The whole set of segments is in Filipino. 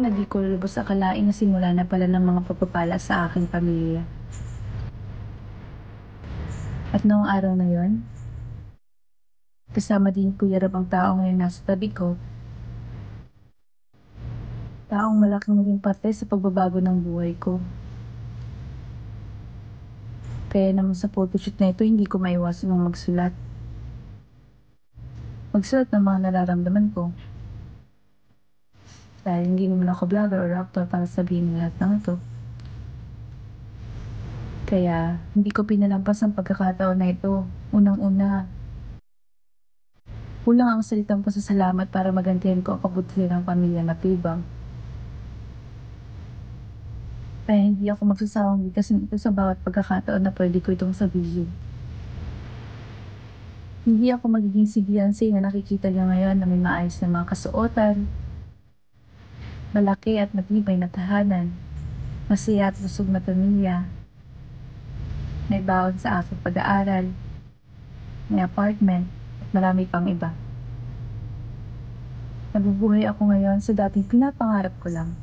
Na di ko lubos akalain na simula na pala ng mga pagpapala sa aking pamilya. At noong araw na yon, kasama din Kuya Rab ang taong ngayon nasa tabi ko, taong malaking naging parte sa pagbabago ng buhay ko. Kaya naman sa photoshoot na ito, hindi ko maiwasan ng magsulat. Magsulat ng mga nararamdaman ko. Dahil hindi naman ako vlogger or actor para sabihin lahat ng ito. Kaya hindi ko pinalampas ang pagkakataon na ito. Unang-una, kulang ang salitang pasasalamat para magantihan ko ang kabutihan ng pamilya matibang. Kaya hindi ako magsasawang bigkasin ito sa bawat pagkakataon na pwede ko itong sabihin. Hindi ako magiging si Beyonce na nakikita niyo ngayon na may maayos na mga kasuotan, malaki at matibay na tahanan, masaya at busog na pamilya, may baon sa aking pag-aaral, may apartment, at marami pang iba. Nabubuhay ako ngayon sa dating pinapangarap ko lang.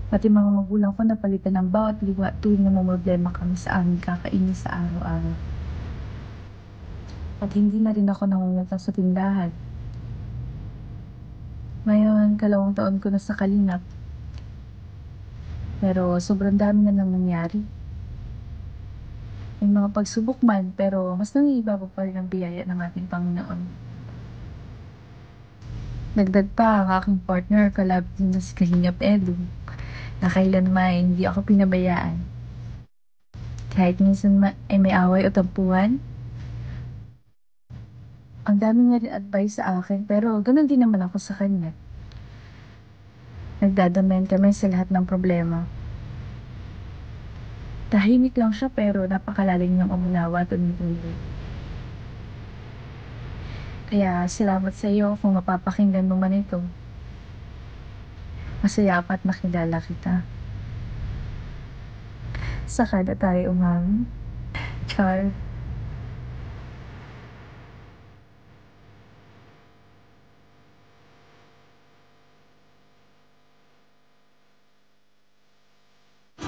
Pati mga magulang ko napalitan ng bawat liwa tuwing namumroblema kami sa aming kakainin sa araw-araw. At hindi na rin ako nangungutang sa tindahan. Ngayon, 2 taon ko na sa Kalingap. Pero sobrang dami na nang nangyari. May mga pagsubok man, pero mas nangibabaw pa rin ang biyaya ng ating Panginoon. Dagdag pa ang aking partner, kalab din na si Kalingap Edu, na kailanman hindi ako pinabayaan. Kahit minsan ay may away o tampuhan, ang dami niya rin advice sa akin, pero ganun din naman ako sa kanya. Nagdadamayan kami sa lahat ng problema. Tahimik lang siya pero napakalalim niyang umunawa at umintindi. Kaya salamat sa iyo kung mapapakinggan mo man ito. Masaya ako at makilala kita. Saka na tayo umami. Char.